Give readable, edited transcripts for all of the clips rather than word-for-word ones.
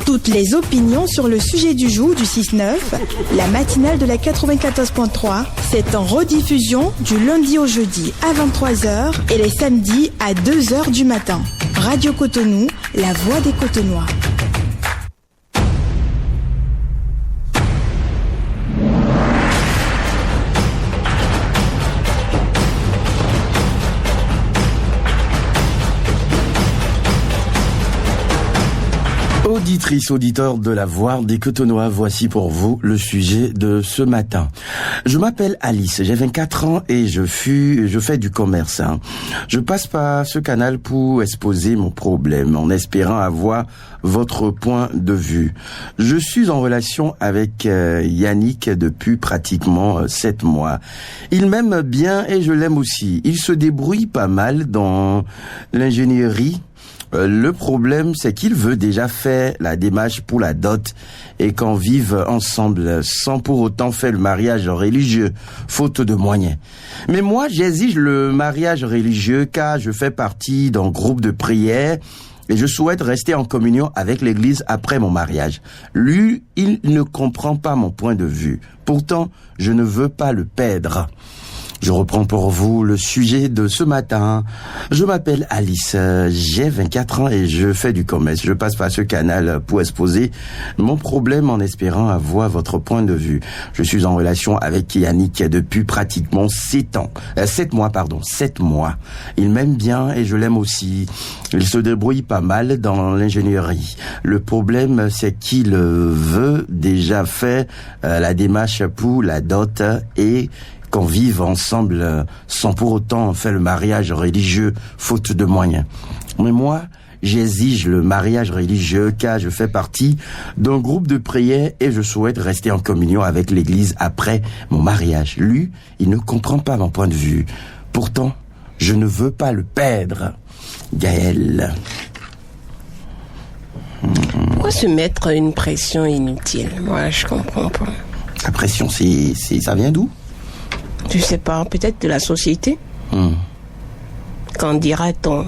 Toutes les opinions sur le sujet du jour du 6-9, la matinale de la 94.3, c'est en rediffusion du lundi au jeudi à 23h et les samedis à 2h du matin. Radio Cotonou, la voix des Cotonois. Auditrices, auditeurs de la voix des Cotonois, voici pour vous le sujet de ce matin. Je m'appelle Alice, j'ai 24 ans et je fais du commerce. Je passe par ce canal pour exposer mon problème en espérant avoir votre point de vue. Je suis en relation avec Yannick depuis pratiquement 7 mois. Il m'aime bien et je l'aime aussi. Il se débrouille pas mal dans l'ingénierie. Le problème, c'est qu'il veut déjà faire la démarche pour la dot et qu'on vive ensemble sans pour autant faire le mariage religieux, faute de moyens. Mais moi, j'exige le mariage religieux car je fais partie d'un groupe de prière et je souhaite rester en communion avec l'église après mon mariage. Lui, il ne comprend pas mon point de vue. Pourtant, je ne veux pas le perdre. Je reprends pour vous le sujet de ce matin. Je m'appelle Alice, j'ai 24 ans et je fais du commerce. Je passe par ce canal pour exposer mon problème en espérant avoir votre point de vue. Je suis en relation avec Yannick depuis pratiquement 7 mois. Il m'aime bien et je l'aime aussi. Il se débrouille pas mal dans l'ingénierie. Le problème, c'est qu'il veut déjà faire la démarche pour la dot et qu'on vive ensemble sans pour autant faire le mariage religieux faute de moyens. Mais moi, j'exige le mariage religieux car je fais partie d'un groupe de prière et je souhaite rester en communion avec l'église après mon mariage. Lui, il ne comprend pas mon point de vue. Pourtant, je ne veux pas le perdre. Gaël. Pourquoi se mettre une pression inutile? Moi, je comprends pas. La pression, ça vient d'où? Je sais pas, peut-être de la société. Qu'en dira-t-on?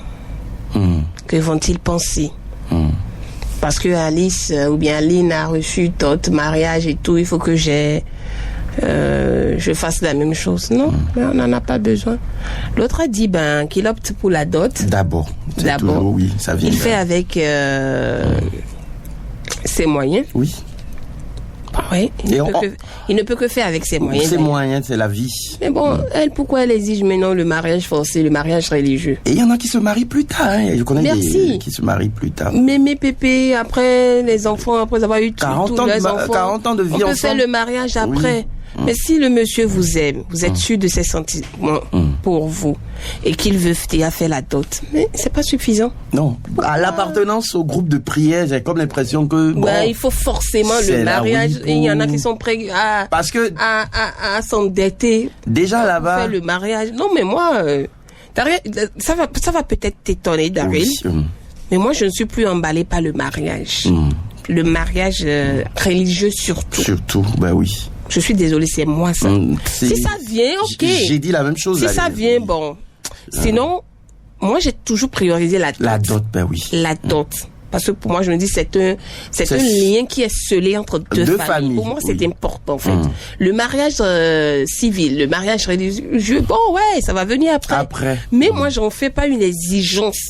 Que vont-ils penser? Parce que Alice ou bien Aline a reçu dot, mariage et tout, il faut que je fasse la même chose. Non, mais on n'en a pas besoin. L'autre a dit qu'il opte pour la dot. D'abord. Toujours, oui, ça vient. Il fait avec ses moyens. Oui. Oui, il ne peut que faire avec ses moyens. Ses moyens, c'est la vie. Mais bon, pourquoi elle exige maintenant le mariage forcé, le mariage religieux? Et il y en a qui se marient plus tard. Je connais des qui se marient plus tard. Mais mes pépés, après les enfants, après avoir eu tous les enfants, 40 ans de vie on peut ensemble. faire le mariage après. Oui. Mais si le monsieur vous aime, vous êtes sûr de ses sentiments pour vous et qu'il veut faire la dot, mais c'est pas suffisant. Non. À l'appartenance au groupe de prière, j'ai comme l'impression que il faut forcément le mariage. Et il y en a qui sont prêts à s'endetter. Déjà là-bas. Faire le mariage. Non, mais moi, ça va peut-être t'étonner, Daryl. Oui. Mais moi, je ne suis plus emballée par le mariage. Le mariage religieux surtout. Surtout, oui. Je suis désolée, c'est moi ça. Si ça vient, ok. J'ai dit la même chose. Si ça vient, bon. Sinon, moi j'ai toujours priorisé la dot. La dot, oui. La dot. Parce que pour moi, je me dis, c'est un lien qui est scellé entre deux familles. Pour moi, c'est important, en fait. Le mariage civil, le mariage religieux, ça va venir après. Mais moi, j'en fais pas une exigence.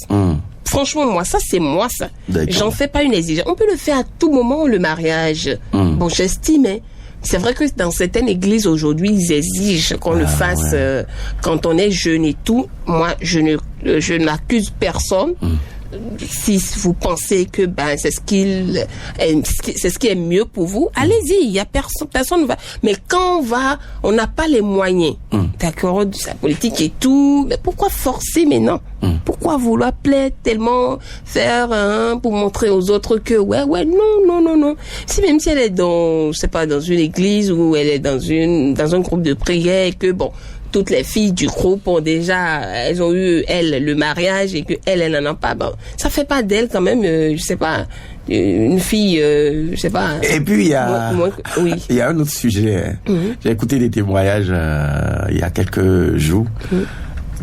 Franchement, moi, ça, c'est moi, ça. D'accord. J'en fais pas une exigence. On peut le faire à tout moment, le mariage. Bon, j'estime, c'est vrai que dans certaines églises aujourd'hui, ils exigent qu'on le fasse quand on est jeune et tout. Moi, je n'accuse personne. Si vous pensez que c'est ce qui est mieux pour vous, allez-y. Il y a personne va. Mais quand on n'a pas les moyens, d'accord, de sa politique et tout. Mais pourquoi forcer maintenant? Pourquoi vouloir plaire tellement, faire pour montrer aux autres que non. Même si elle est dans une église ou elle est dans un groupe de prière et que toutes les filles du groupe elles ont eu, le mariage et que elle n'en a pas. Ça fait pas d'elle quand même, une fille, Et puis, il y a un autre sujet. J'ai écouté des témoignages, il y a quelques jours.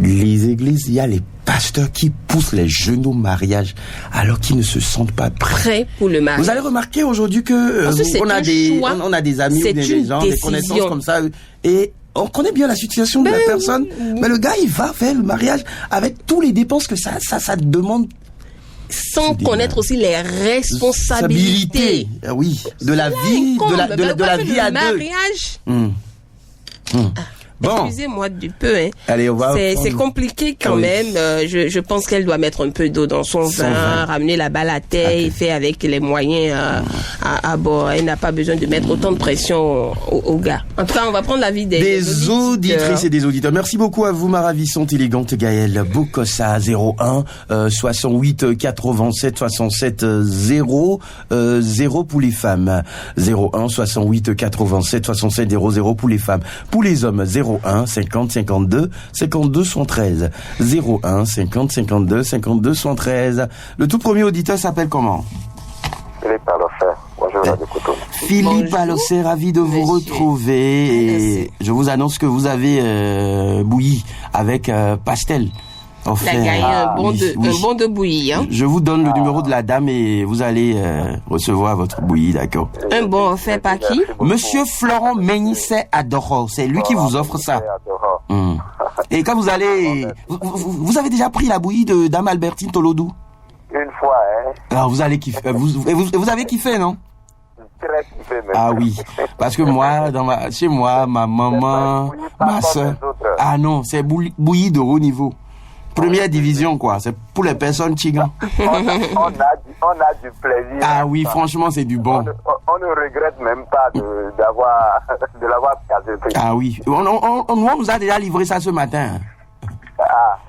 Les églises, il y a les pasteurs qui poussent les jeunes au mariage alors qu'ils ne se sentent pas prêts pour le mariage. Vous allez remarquer aujourd'hui que on a des amis ou des gens, des connaissances comme ça, et on connaît bien la situation de la personne, mais le gars il va faire le mariage avec tous les dépenses que ça demande. Sans connaître aussi les responsabilités. Oui, de la vie, de la vie à deux. Mariage. Bon. Excusez-moi du peu, hein. Allez, on va. C'est compliqué quand même. Je pense qu'elle doit mettre un peu d'eau dans son vin, ramener la balle à terre et faire avec les moyens à bord. Elle n'a pas besoin de mettre autant de pression aux gars. En tout cas, on va prendre l'avis des auditrices et des auditeurs. Merci beaucoup à vous, ma ravissante, élégante Gaëlle Bokossa, 01 68 87 67 0 pour les femmes. 01 68 87 67 00 pour les femmes. Pour les hommes, 01 50 52 52 113. 01 50 52 52 113. Le tout premier auditeur s'appelle comment? Philippe Alosser. Bonjour, Radio Cotonou. Philippe Alosser, ravi de vous retrouver. Et je vous annonce que vous avez bouilli avec pastel. Offert. Il a gagné un bon de bouillie. Hein? Je vous donne le numéro de la dame et vous allez recevoir votre bouillie, d'accord? Un bon offert par qui? Monsieur Florent Ménisset Adoro. C'est lui qui vous offre ça. Et quand vous allez... Vous avez déjà pris la bouillie de Dame Albertine Tolodou? Une fois, hein. Alors vous allez kiffer. Vous avez kiffé, non? Très kiffé, même. Ah oui. Parce que moi, chez moi, ma maman, ma soeur... Ah non, c'est bouillie de haut niveau. Première division, quoi. C'est pour les personnes tigres. On a du plaisir. Ah oui, franchement, c'est du bon. On ne regrette même pas de l'avoir casé. Ah oui. On nous a déjà livré ça ce matin.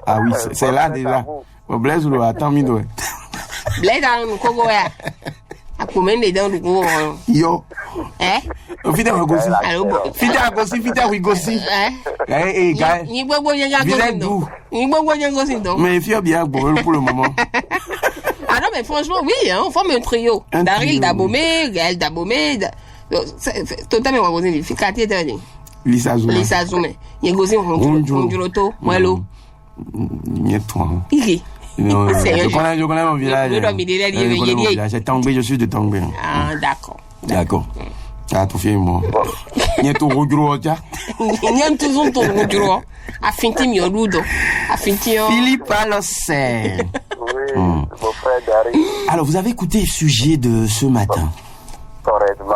Ah oui, c'est là déjà. Blaise ou attends, Mido. Blaise, à combien de dents du coup? Yo. Fidèle Rigosi. Mais il bien pour le moment. Ah non, mais franchement, oui, hein, on forme un trio. Daryl Dabomé, Gaël Dabomé. Totalement, on va dire, Fikati et Lisa Zoumé. Il y a Gosi, Ronjuloto, Moelo. Il y a toi. Iki. Non, je connais mon village. C'est Tangbé, je suis de Tangbé. Ah, d'accord. D'accord. Ah, tout fait, moi. Il y a tout regros, tiens. Il y a toujours tout regros. Affinti mio ludo. Affinti. Philippe Alosser. Oui, mon frère Daryl. Alors, vous avez écouté le sujet de ce matin? Correctement.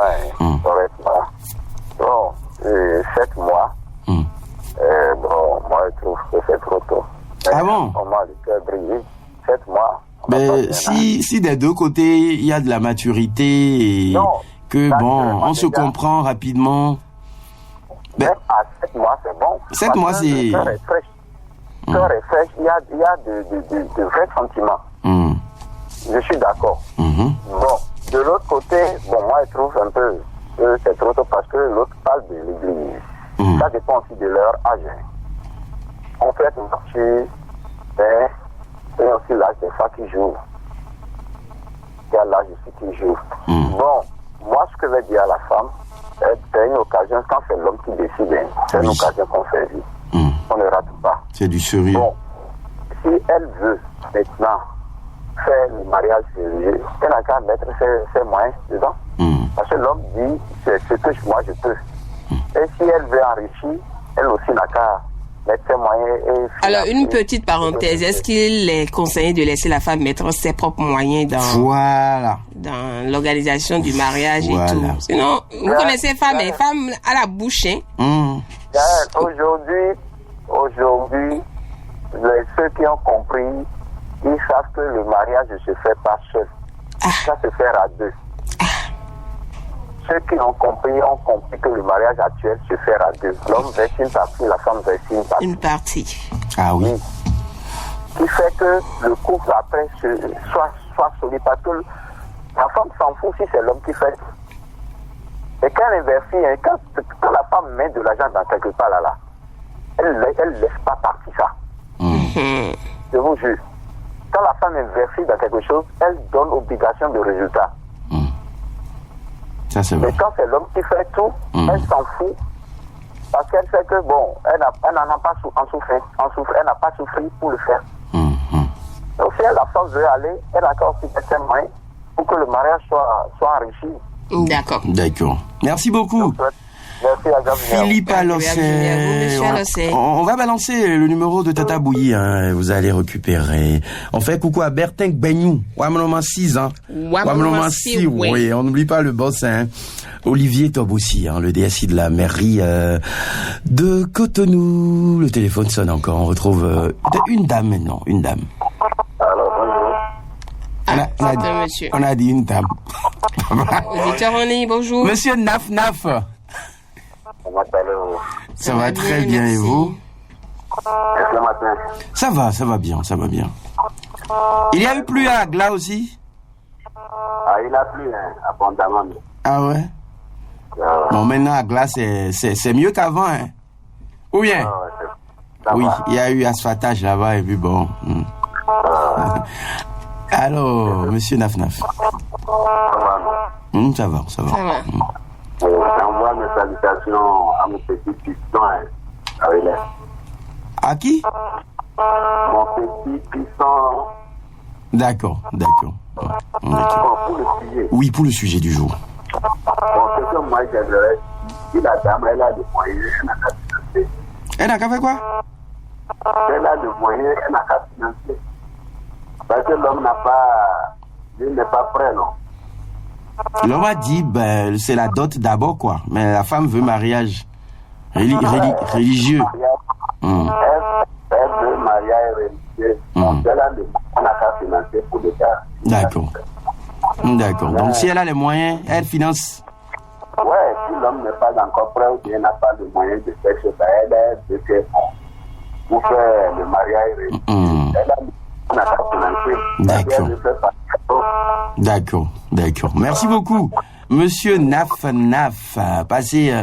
Bon, 7 mois. Bon, moi, je trouve que c'est trop tôt. Ah bon? On m'a le cœur brillé. 7 mois. Mais si des deux côtés, il y a de la maturité et que on se comprend rapidement. Même à 7 mois, c'est bon. 7 mois, c'est... Le cœur est fraîche. Il y a de vrais sentiments. Je suis d'accord. Bon, de l'autre côté, moi, je trouve un peu que c'est trop tôt parce que l'autre parle de l'église. Ça dépend aussi de leur âge. On fait marcher, mais c'est aussi l'âge des femmes qui jouent. Il y a l'âge aussi qui joue. Bon, moi, ce que je vais dire à la femme, c'est une occasion, quand c'est l'homme qui décide, c'est une occasion qu'on fait vivre. On ne rate pas. C'est du sérieux. Bon, si elle veut maintenant faire le mariage sérieux, elle n'a qu'à mettre ses moyens dedans. Parce que l'homme dit, c'est ce que moi je peux. Et si elle veut enrichir, elle aussi n'a qu'à mettre ses moyens. Alors, une petite parenthèse, est-ce qu'il est conseillé de laisser la femme mettre ses propres moyens dans l'organisation du mariage et tout? Sinon, vous connaissez femmes à la bouche, hein? Aujourd'hui, ceux qui ont compris, ils savent que le mariage ne se fait pas seul. Ça se fait à deux. Ceux qui ont compris que le mariage actuel se fait à deux. L'homme verse une partie, la femme verse une partie. Ah oui. Qui fait que le couple après soit solide. Parce que la femme s'en fout si c'est l'homme qui fait. Et quand elle investit, quand la femme met de l'argent dans quelque part là, elle ne laisse pas partir ça. Je vous jure. Quand la femme investit dans quelque chose, elle donne obligation de résultat. Ça, c'est vrai. Mais quand c'est l'homme qui fait tout, elle s'en fout. Parce qu'elle sait que, elle n'en a pas souffert. Elle n'a pas souffert pour le faire. si la femme veut aller, elle a aussi certains moyens pour que le mariage soit enrichi. D'accord. D'accord. Merci beaucoup. Merci à Gabriel. Philippe Alossé. On va balancer le numéro de Tata Bouilly, hein. Vous allez récupérer. On fait coucou à Bertin Gbeignou. Wamanoman 6 ans. Wamanoman 6, oui. On n'oublie pas le boss, hein. Olivier Tob aussi, hein, le DSI de la mairie de Cotonou. Le téléphone sonne encore. On retrouve une dame maintenant. Une dame. Alors, bonjour. On a dit une dame. Auditeur en ligne, bonjour. Monsieur Naf. Ça va très bien, et vous? Ça va bien. Il y a eu pluie à Agla aussi? Il a plu, abondamment. Ah ouais? Bon, maintenant, Agla, c'est mieux qu'avant, hein? Ou bien? Oui, il y a eu asphaltage là-bas, et puis bon. Alors, monsieur Naf. Ça va. J'envoie mes salutations à mon petit piston. À qui? Mon petit piston. D'accord. Pour le sujet. Oui, pour le sujet du jour. Ce que moi j'aimerais, si la dame elle a des moyens, elle n'a qu'à financer. Elle n'a qu'à faire quoi? Elle a des moyens, elle n'a qu'à financer. Parce que l'homme n'est pas prêt, non? L'homme a dit, c'est la dot d'abord, quoi. Mais la femme veut mariage religieux. Elle veut mariage religieux. Elle a des moyens, elle n'a qu'à financer pour le cas. D'accord. Donc, si elle a les moyens, elle finance. Ouais, si l'homme n'est pas encore prêt ou bien n'a pas de moyens de faire chose à elle veut que pour faire le mariage religieux. Elle n'a qu'à financer. D'accord. Merci beaucoup, monsieur Naf. Passez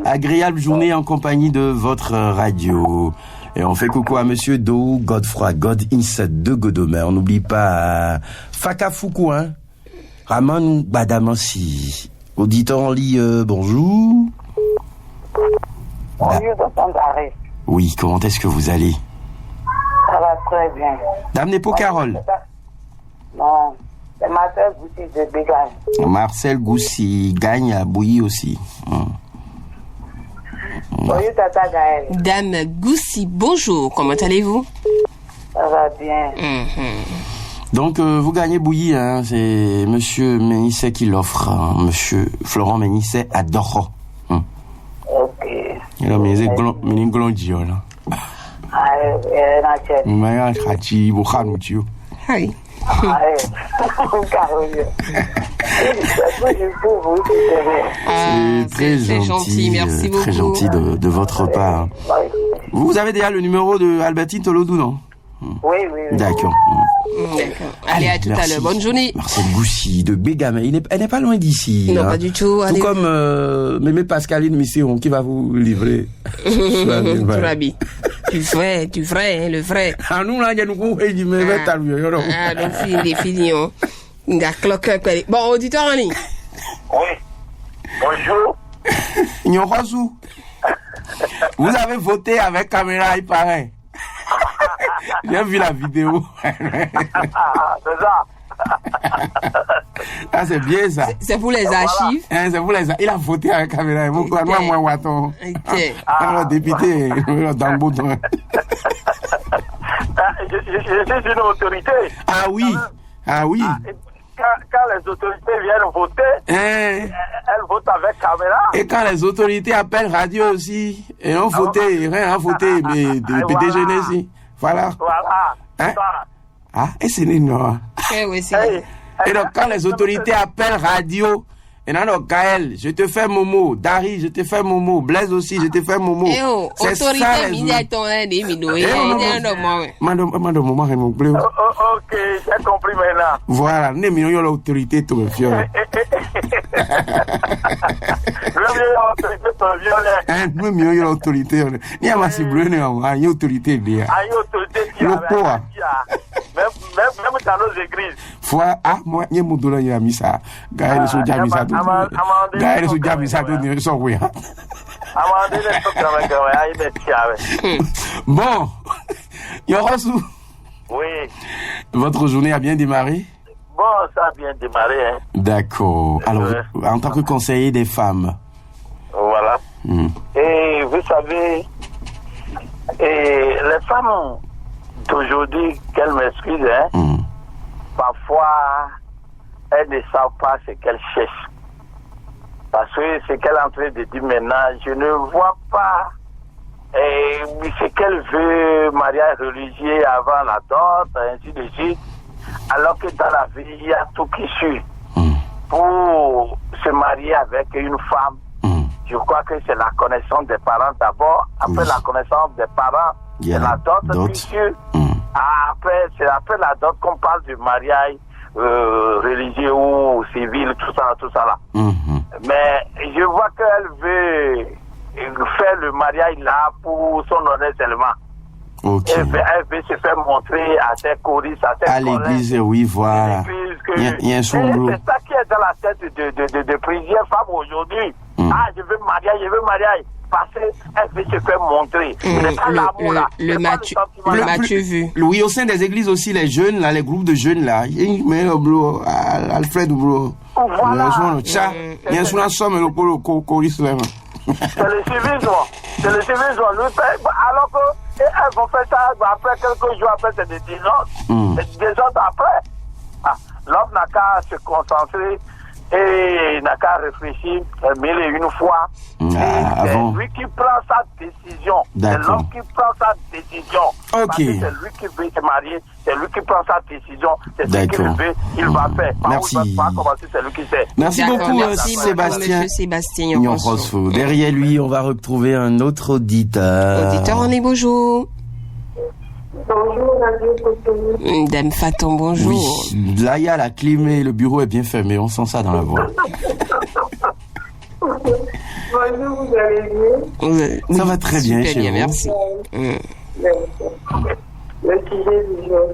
agréable journée en compagnie de votre radio. Et on fait coucou à monsieur Do Godefroy, God Inside de Godomer. On n'oublie pas Faka Foukou, hein. Raman Badamansi. Auditeur en ligne, bonjour. Bonjour, Tantare. Oui, comment est-ce que vous allez? Ça va très bien. Dame Nepo Carole. Non, c'est Marcel Goussi de Bégagne. Marcel Goussi gagne à Bouilly aussi. Bonjour, Tata Gaël. Dame Goussi, bonjour. Comment allez-vous? Ça va bien. Donc, vous gagnez Bouilly, hein. C'est monsieur Ménisset qui l'offre. Hein. Monsieur Florent Ménisset adore. Ok. Il a mis un grand dieu, là. Hi. C'est très gentil, merci beaucoup. Très gentil de votre part. Vous avez déjà le numéro de Albertine Tolodou, non? Oui. D'accord. Allez, à tout à l'heure. Bonne journée. Marcel Goussi de Bégame. Elle n'est pas loin d'ici. Non, hein. pas du tout. Tout comme Mémé Pascaline Mission qui va vous livrer. Tu vrai, le vrai. Ah, nous, là, il y a nous qui dit, mais donc, fini. Bon, auditeur en ligne. Oui. Bonjour. Nyorosou. Vous avez voté avec caméra, il paraît. J'ai vu la vidéo. C'est ça. Ah, c'est bien ça. C'est pour les archives. C'est pour les archives. Il a voté avec caméra. Moi, Waton. Alors, député, dans le bouton. Je suis une autorité. Ah oui. Quand les autorités viennent voter, elles votent avec caméra. Et quand les autorités appellent radio aussi, et on voté, rien à voter, mais déjeuner aussi. Voilà. Hein? Ah, et c'est non. Oui, et donc, quand les autorités appellent radio, et non, Gaël, je te fais Momo, Dari, je te fais Momo, Blaise aussi, je te fais Momo. C'est ça. Ok, j'ai compris maintenant. Voilà, ne millions l'autorité, tout le fier. Nous millions l'autorité. Il y a ma cible, il y a une autorité. Il y a une autorité qui a même dans nos églises. Moi, il y a mon dollar, il y a mis ça. Gaël, c'est déjà mis ça. Gaël, c'est déjà mis ça. Bon, il y aura sous. Oui. Votre journée a bien démarré? Bon, ça a bien démarré, hein. D'accord. Alors, en tant que conseiller des femmes. Voilà. Et vous savez, les femmes d'aujourd'hui, qu'elles m'excusent, hein, parfois, elles ne savent pas ce qu'elles cherchent. Parce que ce qu'elle est en train de dire maintenant, je ne vois pas ce qu'elle veut, mariage religieux avant la dot, ainsi de suite. Alors que dans la vie, il y a tout qui suit. Pour se marier avec une femme, je crois que c'est la connaissance des parents d'abord. Après la connaissance des parents, c'est la dot qui suit. Après, c'est après la dot qu'on parle du mariage religieux ou civil, tout ça là. Mais je vois qu'elle veut faire le mariage là pour son honneur seulement. Okay. Elle veut se faire montrer à ses choristes, à ses collègues. À l'église, oui, voilà. Il y a un son. C'est ça qui est dans la tête de plusieurs femmes aujourd'hui. Ah, je veux mariage. Parce qu'elle veut se faire montrer. C'est pas l'amour là. Le Mathieu vu. Oui, au sein des églises aussi, les jeunes là, les groupes de jeunes là. Mais bro, Alfred bro. Voilà. Il y a un son ensemble le choriste là. C'est le civisme. Alors que elles vont faire ça après quelques jours après, c'est des désordres après. L'homme n'a qu'à se concentrer et n'a qu'à réfléchir mille et une fois. C'est lui qui prend sa décision. C'est l'homme qui prend sa décision. Parce que c'est lui qui veut se marier, c'est lui qui prend sa décision, c'est ce qu'il veut, il va faire. Merci. C'est lui qui sait. Merci beaucoup, Sébastien. Sébastien. Derrière lui, on va retrouver un autre auditeur. On est bonjour. Bonjour, Radio. Dame Faton, bonjour. Oui, là, il y a la clim et le bureau est bien fermé. On sent ça dans la voix. Bonjour, vous allez bien? Ça va très bien chez vous. Merci. Le sujet du jour.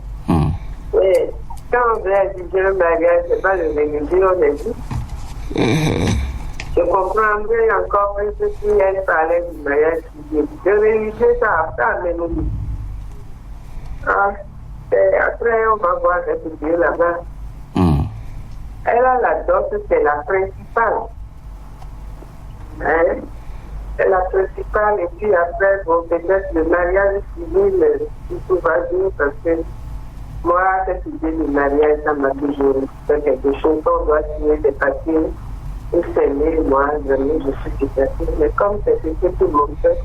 Quand on veut assister un bagage, c'est pas le régulier, on est dit. Je comprendrais encore un peu si elle parlait du mariage civil. Le religieux, ça a pas amené. Après, on va voir le Dieu là-bas. Elle a la dot, c'est la principale. C'est la principale, et puis après, bon, peut-être le mariage civil, tout va bien, parce que moi, cette idée du mariage, ça m'a toujours fait quelque chose. On doit signer des papiers pour s'aimer, moi, jamais je suis détachée. Mais comme c'est ce que tout le monde fait,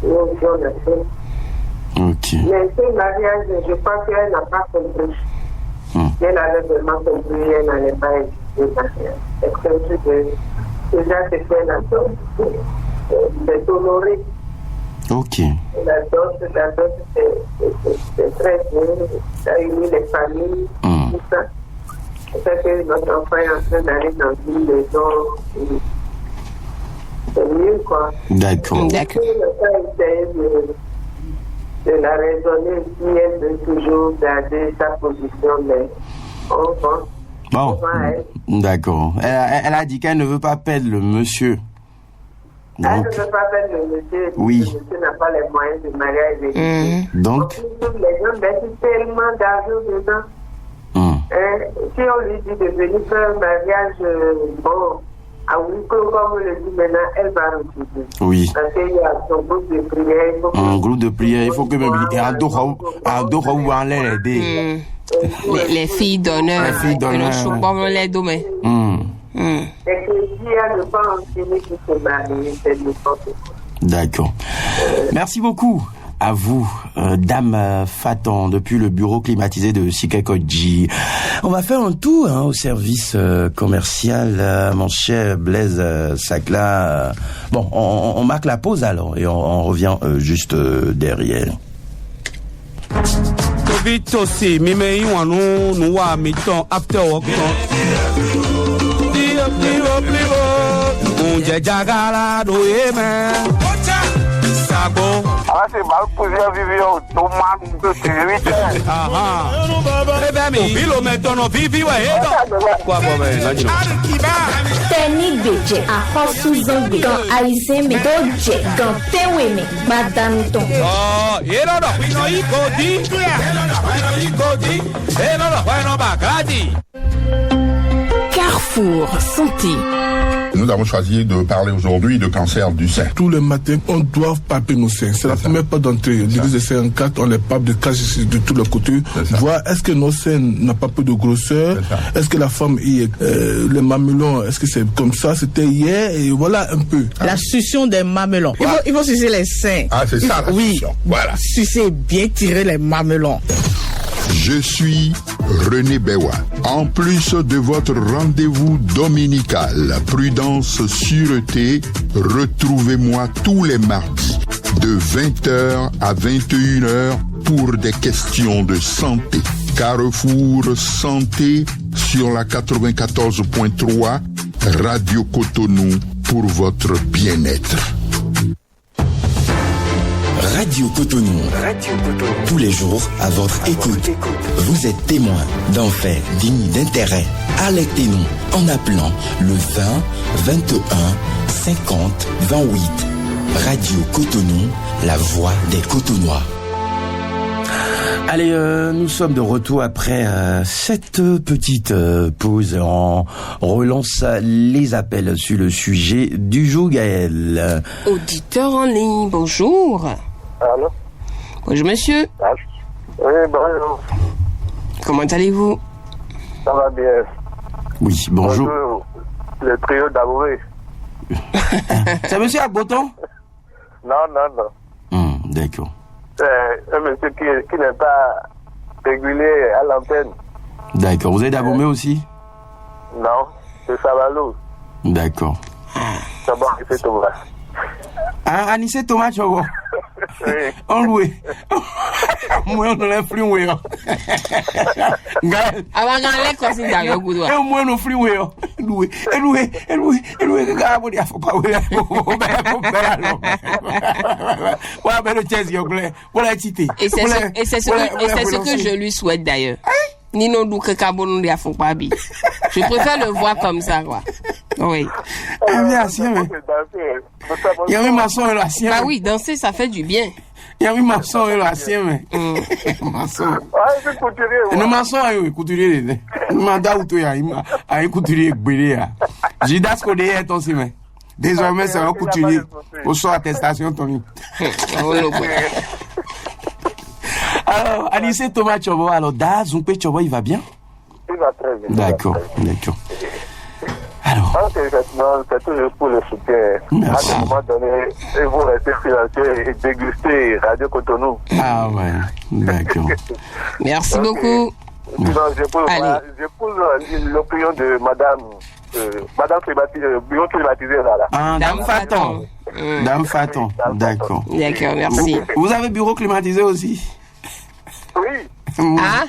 nous, on a fait. Mais ce mariage, je crois qu'elle n'a pas compris. Elle avait vraiment compris, elle n'allait pas exister le mariage. C'est un truc de déjà c'est fait la dot, c'est honoré. La dot, c'est très bien, ça unit les familles, tout ça. C'est que notre enfant est en train d'aller dans une maison, c'est mieux quoi. D'accord. De la raisonner si elle veut toujours garder sa position, mais bon, d'accord. Elle a dit qu'elle ne veut pas perdre le monsieur. Donc, elle ne veut pas perdre le monsieur. Oui. Le monsieur n'a pas les moyens de mariage. Donc, les gens mettent tellement d'argent dedans. Si on lui dit de venir faire un mariage, à huis clos, comme on le dit maintenant, elle va refuser. Oui. Parce qu'il y a son groupe de prière. Un groupe de prière, il faut que même les filles d'honneur. Les filles d'honneur. Les domaines. Et que si elle ne pas enseigner qu'il se marie, c'est n'importe quoi. D'accord. Merci beaucoup. À vous, Dame Faton, depuis le bureau climatisé de Sikakoji. On va faire un tour au service commercial, mon cher Blaise Sacla. Bon, on marque la pause alors et on revient juste derrière. Ah, c'est mal plusieurs vivions, tomates, de sécurité. Teni beje ahosu zongbe gan aizeme doje gan teweme badanuton. Oh, ero no pino ikodi. Ero no pino bagadi. Carrefour Santé. Nous avons choisi de parler aujourd'hui de cancer du sein. Tous les matins, on doit palper nos seins. C'est la première porte d'entrée. L'église de Saint-4, on les palpe de cache de tous les côtés. Voir est-ce que nos seins n'ont pas peu de grosseur. Est-ce que la femme, les mamelons, est-ce que c'est comme ça, c'était hier, et voilà un peu. La succion des mamelons. Il faut sucer les seins. Ah, c'est ça la succion. Voilà. Sucer, bien tirer les mamelons. Je suis René Bewa. En plus de votre rendez-vous dominical, Prudence Sûreté, retrouvez-moi tous les mardis de 20h à 21h pour des questions de santé. Carrefour Santé sur la 94.3, Radio Cotonou pour votre bien-être. Radio Cotonou. Tous les jours à votre écoute. Vous êtes témoin d'un fait digne d'intérêt. Alertez-nous en appelant le 20 21 50 28. Radio Cotonou, la voix des Cotonois. Allez, nous sommes de retour après cette petite pause. On relance les appels sur le sujet du jour, Gaël. Auditeur en ligne, bonjour. Allô? Bonjour, monsieur. Oui, bonjour. Comment allez-vous? Ça va bien. Oui, bonjour. Bonjour, le trio d'Amouré. C'est monsieur Agboton? Non. D'accord. C'est un monsieur qui n'est pas régulier à l'antenne. D'accord. Vous êtes d'Abomey aussi? Non, c'est Savalou. D'accord. C'est bon, c'est Thomas. Ah, Anissé Thomas, tu vois. Oui. On loué. Moi, on l'a floué. Gaël. Avant qu'on l'ait consigné dans le goudou. Et moi, on l'a floué. Loué. Gaël, faut pas louer. Ouais, mais le chess, voilà, tité. Et c'est ce que je lui souhaite d'ailleurs. Nino Douke Kabonou de Afopabi. Je préfère le voir comme ça, quoi. Oui. Il y a un maçon et l'ancien. Bah oui, danser, ça fait du bien. Il y a un maçon et l'ancien, mais. Maçon. Ah, c'est couturier. Le maçon, oui, couturier. Il m'a dit, un couturier brûlé. J'ai dit ce qu'on est, ton semaine. Désormais, c'est un couturier. Au soir, attestation, Tony. Alors, Anissé Thomas Chobo, alors, Zumpe Chobo, il va bien? Il va très bien. D'accord. Alors. C'est toujours pour le soutien. Merci. À un moment donné, et vous restez financier et déguster Radio Cotonou. Ah ouais, d'accord. Merci beaucoup. Sinon, j'épouse l'opinion de Madame climatisée là. Ah, Dame Faton. Dame Faton, d'accord. D'accord, merci. Vous avez bureau climatisé aussi? Oui. Ah?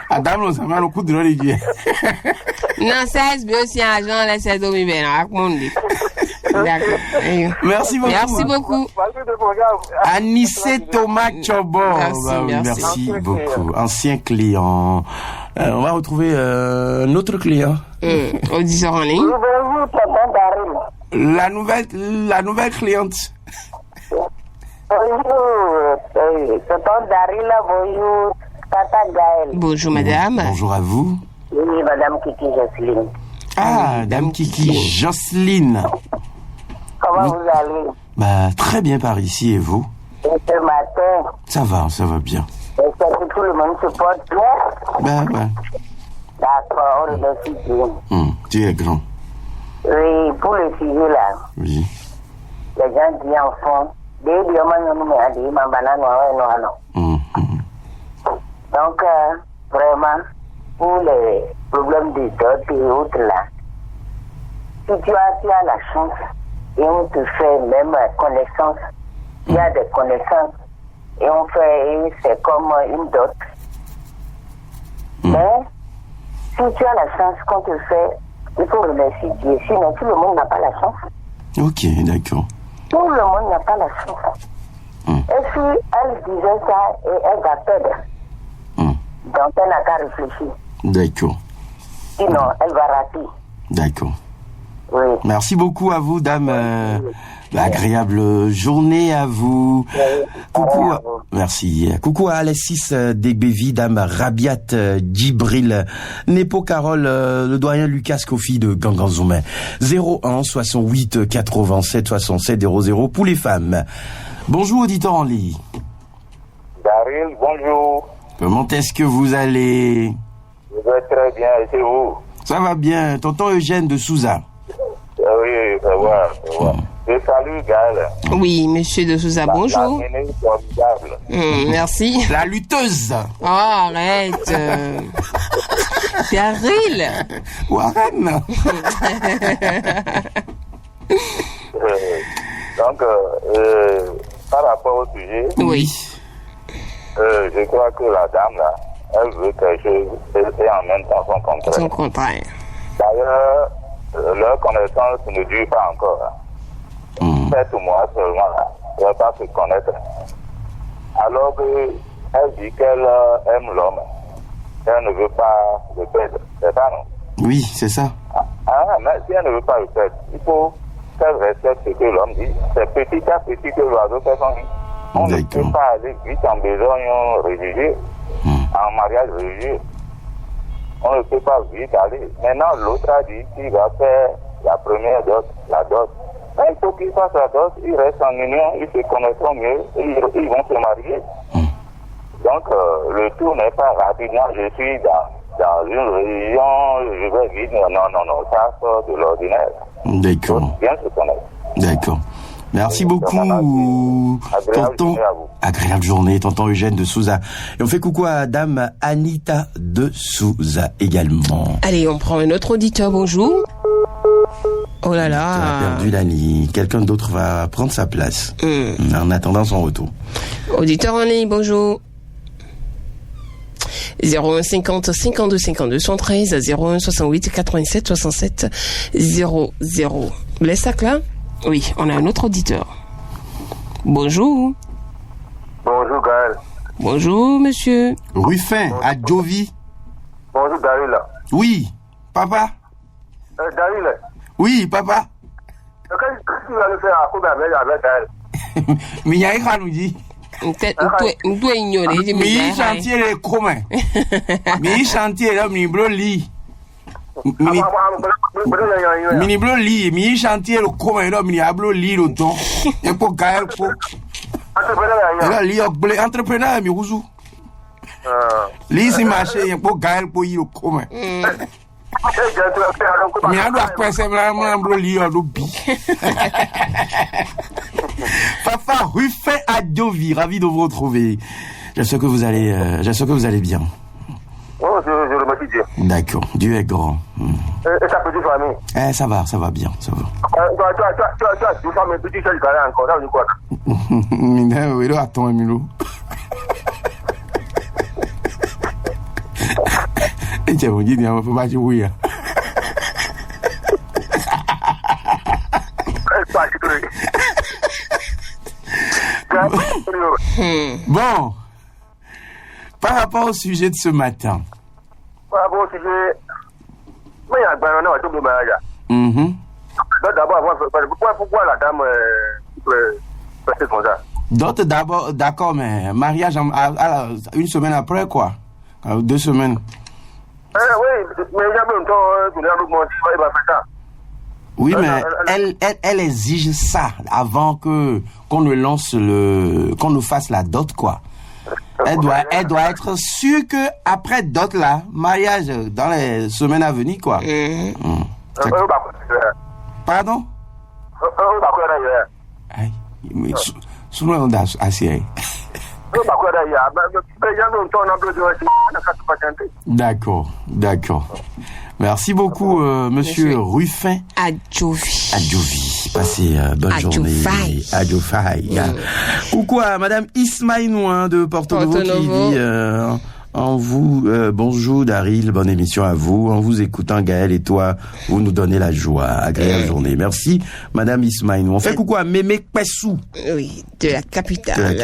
Adam, ça m'a le coup de l'origine. Non, ça est bien aussi agent, là, c'est dommage, d'accord. Merci beaucoup. Merci beaucoup. Anissé Thomas Chobo. Merci beaucoup. Ancien client. On va retrouver un autre client. Auditeur en ligne. La nouvelle cliente. Bonjour, tonton Darila, bonjour, Tata Gaël. Bonjour madame. Bonjour à vous. Oui, madame Kiki Jocelyne. Ah, dame Kiki Jocelyne. Comment vous allez? Bah, très bien par ici, et vous? Et ce matin? Ça va bien. Est-ce que tout le monde se porte bien? Ben. D'accord, on remercie Dieu. Tu es grand. Oui, pour le sujet là. Oui. Les gens qui en font. Donc, vraiment, pour les problèmes de dot et autres là, si tu as la chance et on te fait même connaissance, il y a des connaissances et on fait, c'est comme une dot. Mais, si tu as la chance qu'on te fait, il faut remercier Dieu. Sinon, tout le monde n'a pas la chance. Ok, d'accord. Tout le monde n'a pas la chance. Et si elle disait ça et elle va perdre, donc elle n'a qu'à réfléchir. D'accord. Sinon, elle va rater. D'accord. Oui. Merci beaucoup à vous, dame. Agréable journée à vous. Coucou. Merci. Coucou à Alessis Degbevi, dame Rabiat Djibril, Nepo Carole, le doyen Lucas Kofi de Ganganzoumé. 01 68 87 67 00 pour les femmes. Bonjour, auditeur en ligne. Daryl, bonjour. Comment est-ce que vous allez? Je vais très bien, et c'est vous? Ça va bien. Tonton Eugène de Souza. Oui, ça va, ça va. Je salue Gaël. Oui, monsieur de Souza, bonjour. La ménée formidable. Merci. La lutteuse. Oh, arrête. Daryl. Warren. Donc, par rapport au sujet, oui. Je crois que la dame, là, elle veut quelque chose et en même temps son contraire. Son contraire. D'ailleurs, leur connaissance ne dure pas encore. 7 mois seulement, là. Elle ne va pas se connaître. Alors qu'elle dit qu'elle aime l'homme. Elle ne veut pas le perdre. C'est ça, non? Oui, c'est ça. Mais si elle ne veut pas le perdre, il faut qu'elle respecte ce que l'homme dit. C'est petit à petit que l'oiseau fait son nid. On ne peut pas aller vite en besogne religieux, en mariage religieux. On ne peut pas vite aller. Maintenant, l'autre a dit qu'il va faire la première dot, la dot. Mais il faut qu'il fasse la dot, ils restent en union, ils se connaîtront mieux, et ils vont se marier. Donc, le tout n'est pas rapidement, je suis dans une religion, je vais vite, non, ça sort de l'ordinaire. D'accord. Faut bien se connaître. D'accord. Merci beaucoup, tonton. Agréable journée, tonton Eugène de Souza. Et on fait coucou à dame Anita de Souza également. Allez, on prend un autre auditeur, bonjour. Oh là là. Tu as perdu la ligne. Quelqu'un d'autre va prendre sa place. En attendant son retour. Auditeur en ligne, bonjour. 01 50 52 52 113 01 68 87 67 00. Blessac là? Oui, on a un autre auditeur. Bonjour. Bonjour Gaël. Bonjour monsieur. Ruffin, à Jovi. Bonjour Daryl. Oui, papa. Daryl. Oui, papa. Qu'est-ce que tu vas le faire à Kobe avec Gaël? Miyaï Khanoudi. On doit ignorer. Mi chantier le commun. Mi chantier là, mi bro li. Mini blo li, mi chantier le commun là, mi ablo li le don. Et pour Gaël pour. Là li entrepreneur mi rouzou. Li si marché pour Gaël pour y le commun. Mi a doit penser vraiment blo li do bi. Papa Ruffin à Dovi, ravi de vous retrouver. J'espère que vous allez bien. Oh, je remercie Dieu. D'accord, Dieu est grand. Et ta petite famille? Ça va bien, ça va. Toi, tu fais mes petits chèques encore, là, ou quoi? Oui, attends, Emilio. Et tu as dit, il ne faut pas jouer. Bon, par rapport au sujet de ce matin. Par rapport au sujet, mais il y a un tout de mariage. D'abord, pourquoi la dame peut passer comme ça? D'autres d'abord, d'accord, mais mariage une semaine après, quoi? 2 semaines. Oui, mais il y a longtemps, tu l'as augmenté, il va faire ça. Oui, mais elle exige ça avant qu'on ne lance qu'on nous fasse la dot, quoi. Elle doit être sûre que après dot là, mariage dans les semaines à venir, quoi. Pardon? Souvent on a assez. D'accord. Merci beaucoup, monsieur Ruffin. Adjovi. Passez bonne journée. Adjovi. Coucou à madame Ismaïl Nouin de Porto Novo qui dit Bonjour Daryl, bonne émission à vous. En vous écoutant, Gaël et toi, vous nous donnez la joie. Agréable journée. Merci, Madame Ismaïl. On fait coucou à Mémé Pessou. Oui, de la capitale.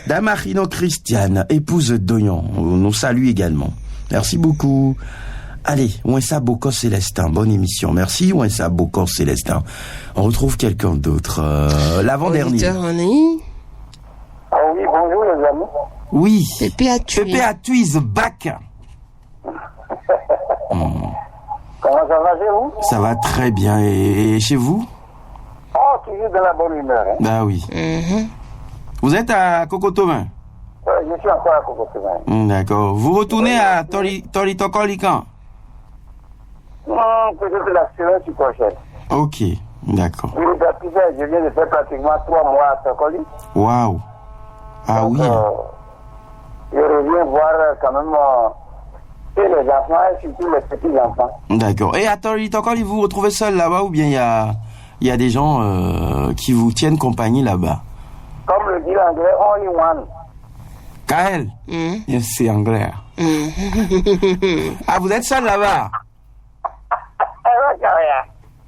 Damarino Christiane, épouse d'Oyon, nous salue également. Merci beaucoup. Allez, Ouensa Bokor Célestin, bonne émission. Merci, Ouensa Bokor Célestin. On retrouve quelqu'un d'autre. L'avant-dernier. Ah oui, bonjour les amis. Oui. Pépé Atu is back. Comment ça va chez vous? Ça va très bien. Et chez vous? Oh, toujours dans la bonne humeur. Hein? Bah oui. Vous êtes à Cocotomin? Je suis encore à Cocotomin. D'accord. Vous retournez à Toritokolikan? Peut-être la semaine prochaine. Ok, d'accord. Je viens de faire pratiquement 3 mois à Tokoli. Waouh. Ah donc, oui. Je reviens voir quand même les enfants et surtout les petits-enfants. D'accord. Et à Toritokoli, vous vous retrouvez seul là-bas ou bien il y a des gens qui vous tiennent compagnie là-bas? Comme le dit l'anglais, only one. Kael? C'est anglais. Ah, vous êtes seul là-bas?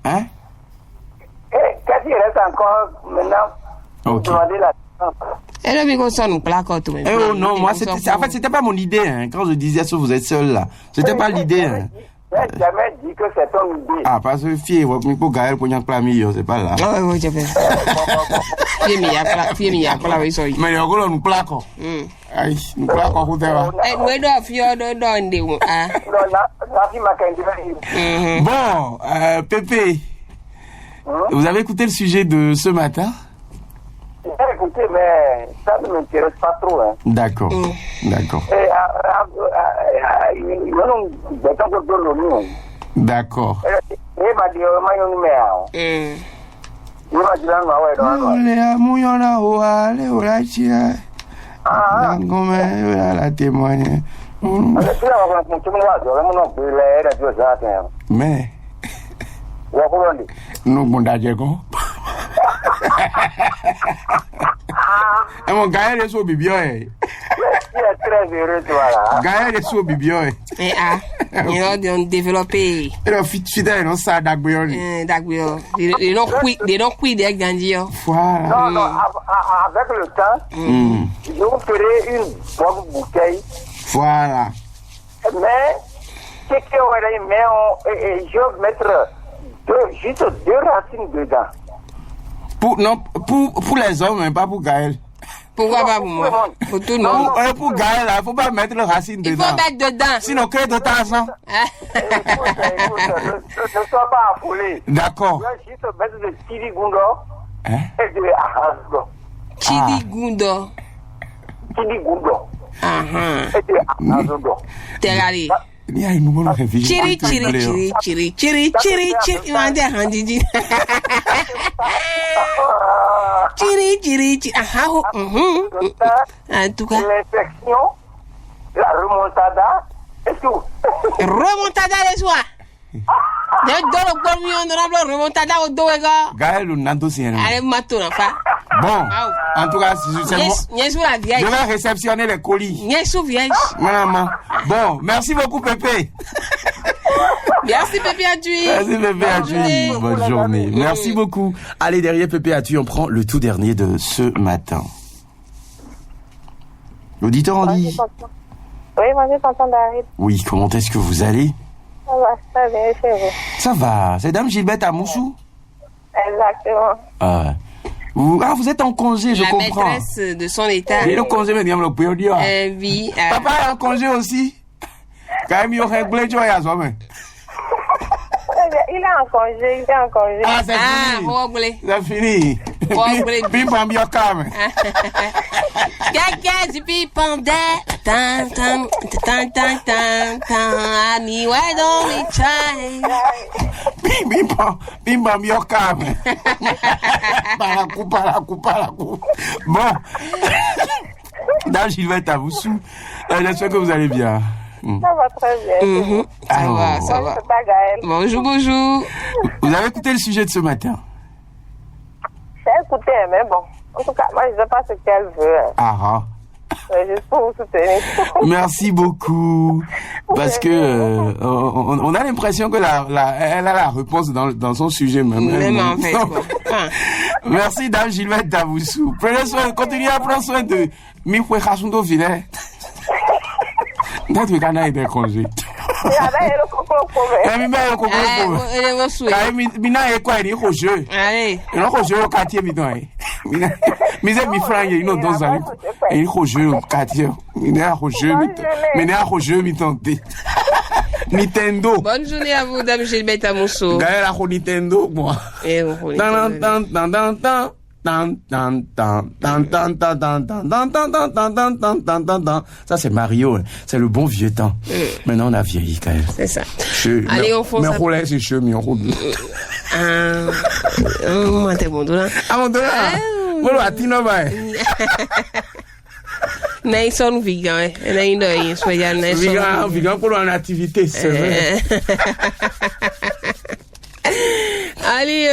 Hein? Qu'est-ce qu'il reste encore maintenant? Ok. Oh non, moi c'était pas mon idée hein, quand je disais que vous êtes seul là. C'était pas l'idée. Hein. J'ai jamais dit que c'est ton idée. Ah, parce que fille, pour Gaël pour y plamer, c'est pas là. Ah oui, j'ai fait. Fille, mais le gros nous plaque. Aïe, nous plaque au terrain. Bon, Pépé, vous avez écouté le sujet de ce matin? J'ai écouté, mais ça ne m'intéresse pas trop. Hein. D'accord, d'accord. D'accord. Mais nous mon Gaël est sur Bibio. Très heureux, toi là. Gaël est sur Bibio. Ils ont développé. Et fidèle, on sait d'Agbion. D'Agbion. They don't quit their Gandio. Voilà. Non, avec le temps, je vous ferai une bonne bouteille. Voilà. Mais, ce que je vais mettre juste 2 racines dedans. Pour les hommes, mais pas pour Gaël. Pourquoi pas pour moi? Pour tout le monde. Pour Gaël, il ne faut pas mettre le racine dedans. Il faut mettre dedans. Sinon, quel de temps ça? Ne sois pas affolé. D'accord. Je vais juste mettre de Chili Gundo et de Ahasgo. Chili Gundo. Chili Gundo. Et de Ahasgo. Terrari. Il y a une nouvelle révision. Chiri. Il m'a dit Handidi. Chiri. En tout cas. L'infection, la remontada, et tout. Remontada les soirs. Bon, en tout cas, je vais réceptionner les colis. Bon, merci beaucoup, Pépé. Merci, Pépé Atui. Merci, Pépé Atui. Bonne journée. Merci beaucoup. Allez, derrière Pépé Atui, on prend le tout dernier de ce matin. L'auditeur en dit. Oui, moi je t'entends Daryl. Oui, comment est-ce que vous allez? Ça va, ça va, chez vous. Ça va, c'est Dame Gilberte à Moussou? Exactement. Vous êtes en congé, je comprends. La maîtresse de son état. Il est en congé, mais le peut dire. Oui. Papa est en congé aussi? Quand même, il y a un blé, tu vois, il y a ça, mais. Il est en congé, Ah, c'est fini. C'est fini. Bim bam yokam. Quelqu'un du pipandé. Tan. Ani, why don't we try? Bim bam yokam. Parakou. Bon. Là, Gilbert à Moussou. J'espère que vous allez bien. Ça va très bien. Ça va. Bonjour. Vous avez écouté le sujet de ce matin? J'ai écouté, mais bon. En tout cas, moi, je ne sais pas ce qu'elle veut. Juste pour vous soutenir. Merci beaucoup. Parce que on a l'impression que elle a la réponse dans son sujet même. Même en fait. Merci Dame Gilberte Davoussou. Prenez soin, continuez à prendre soin de Mifwe Khasundo Vile. Notre canal est des congés. Nintendo. Bonne journée à vous, Dame Gilberte Amousso. Nintendo, moi. Ça c'est Mario, c'est le bon vieux temps. Maintenant on a vieilli quand même. C'est ça. Allez, on fonce. Mais on laisse chez mi on roule. Moi t'es bon là. Ah mon dollar. Bon atino ba. Naison vegan, naïndo y soya naison. Vegan pour une activité, c'est vrai. Allez,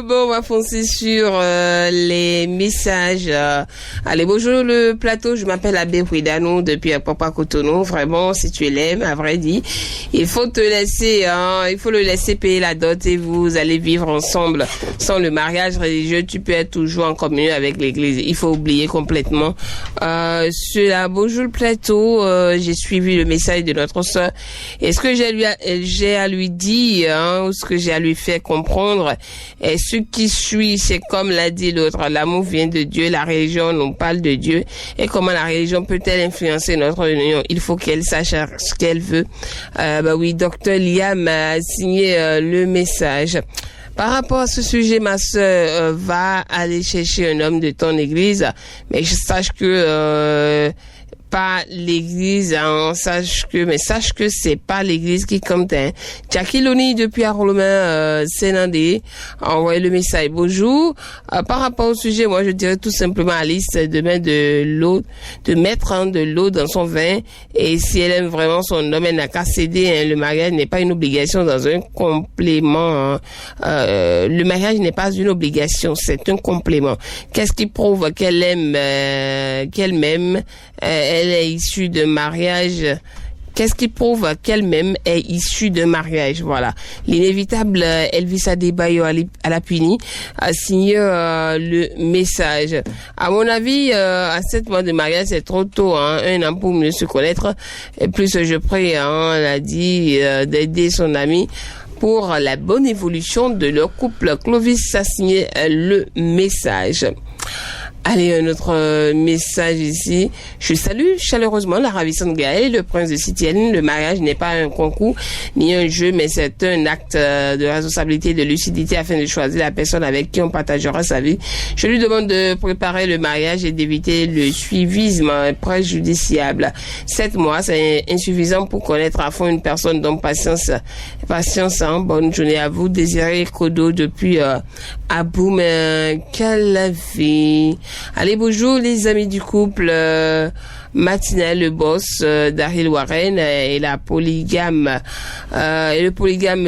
bon, on va foncer sur les messages. Allez, bonjour le plateau, je m'appelle Abbé Ouidano depuis Papa Cotonou. Vraiment, si tu l'aimes, à vrai dire, il faut te laisser, il faut le laisser payer la dot et vous allez vivre ensemble. Sans le mariage religieux, tu peux être toujours en communion avec l'église. Il faut oublier complètement cela. Bonjour le plateau, j'ai suivi le message de notre sœur. Est-ce que j'ai à lui dire, ou ce que j'ai à lui faire comprendre? Et ce qui suit, c'est comme l'a dit l'autre, l'amour vient de Dieu, la religion nous parle de Dieu. Et comment la religion peut-elle influencer notre union? Il faut qu'elle sache ce qu'elle veut. Oui, Docteur Liam a signé le message. Par rapport à ce sujet, ma sœur va aller chercher un homme de ton église, mais je sache que pas l'église, sache que c'est pas l'église qui compte. Jackie Loni depuis Aroloma Sénandé a envoyé le message. Bonjour. Par rapport au sujet, moi je dirais tout simplement à Alice de mettre de l'eau dans son vin, et si elle aime vraiment son homme, elle n'a qu'à céder. Le mariage n'est pas une obligation dans un complément. Le mariage n'est pas une obligation, c'est un complément. Qu'est-ce qui prouve qu'elle aime, qu'elle m'aime? Elle est issue de mariage. Qu'est-ce qui prouve qu'elle-même est issue de mariage? Voilà. L'inévitable Elvis Adebayo à la Puni a signé le message. À mon avis, à 7 mois de mariage, c'est trop tôt, un an pour mieux se connaître. Et plus je prie, on a dit, d'aider son ami pour la bonne évolution de leur couple. Clovis a signé le message. Allez, un autre message ici. Je salue chaleureusement la ravissante Gaëlle, le prince de Citienne. Le mariage n'est pas un concours ni un jeu, mais c'est un acte de responsabilité, de lucidité afin de choisir la personne avec qui on partagera sa vie. Je lui demande de préparer le mariage et d'éviter le suivisme préjudiciable. 7 mois, c'est insuffisant pour connaître à fond une personne, donc patience, bonne journée à vous. Désiré Kodo depuis Aboum, quelle vie. Allez, bonjour les amis du couple. Matinal, le boss Daryl Warren et la polygame et le polygame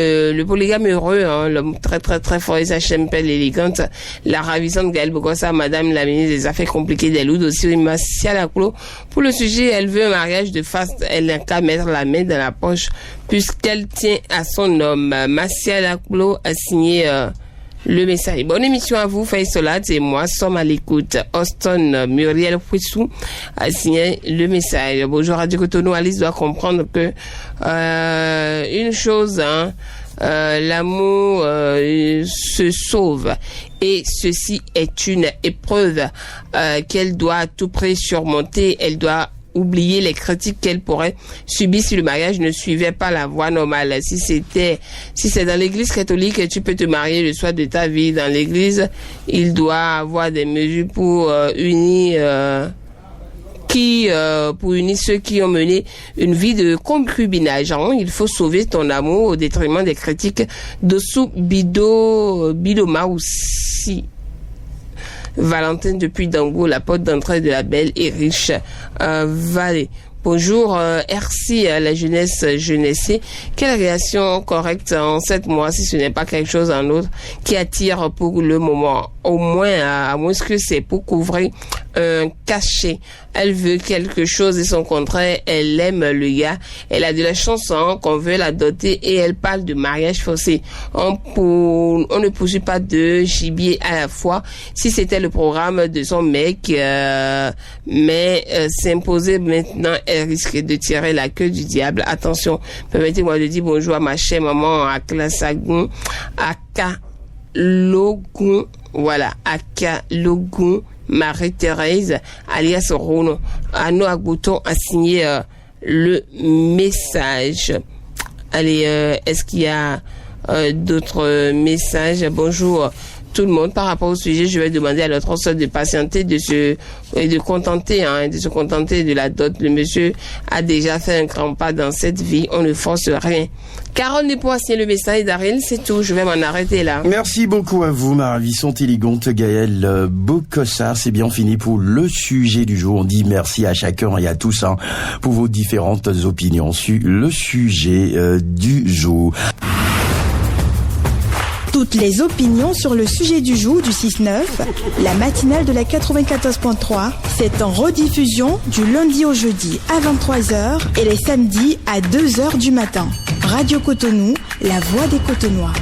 heureux, l'homme très très très fort, SHM élégante, la ravissante Gaëlle Bogossa, madame la ministre des affaires compliquées des loups, aussi Massia Laclo. Pour le sujet, elle veut un mariage de face, elle n'a qu'à mettre la main dans la poche puisqu'elle tient à son homme. Massia Laclo a signé le message. Bonne émission à vous, Faisolat et moi sommes à l'écoute. Austin Muriel Fouissou a signé le message. Bonjour Radio Cotonou. Alice doit comprendre que une chose, l'amour se sauve, et ceci est une épreuve qu'elle doit à tout prix surmonter. Elle doit oublier les critiques qu'elle pourrait subir si le mariage ne suivait pas la voie normale. Si c'est dans l'église catholique, tu peux te marier le soir de ta vie. Dans l'église, il doit avoir des mesures pour unir ceux qui ont mené une vie de concubinage. Il faut sauver ton amour au détriment des critiques. Dessous Bidoma aussi. Valentin depuis Dango, la porte d'entrée de la belle et riche vallée. Bonjour, RC, la jeunesse jeunessée. Quelle réaction correcte en 7 mois si ce n'est pas quelque chose en autre qui attire pour le moment? Au moins, à moins que c'est pour couvrir un cachet. Elle veut quelque chose et son contraire, elle aime le gars. Elle a de la chance qu'on veut la doter et elle parle de mariage forcé. On ne poursuit pas de gibier à la fois. Si c'était le programme de son mec, mais s'imposer maintenant, elle risque de tirer la queue du diable. Attention, permettez-moi de dire bonjour à ma chère maman à Klasagoun, à Logun, voilà, Aka Logun, Marie-Thérèse, alias Rono. Anno Agbouton a signé le message. Allez, est-ce qu'il y a d'autres messages? Bonjour tout le monde. Par rapport au sujet, je vais demander à notre sœur de patienter, de se contenter de la dot. Le monsieur a déjà fait un grand pas dans cette vie. On ne force rien. Carole n'est pas signer le message d'Ariel, c'est tout. Je vais m'en arrêter là. Merci beaucoup à vous, ma ravissante élégante Gaëlle Bocossard. C'est bien fini pour le sujet du jour. On dit merci à chacun et à tous pour vos différentes opinions sur le sujet du jour. Toutes les opinions sur le sujet du jour du 6-9, la matinale de la 94.3, c'est en rediffusion du lundi au jeudi à 23h et les samedis à 2h du matin. Radio Cotonou, la voix des Cotonois.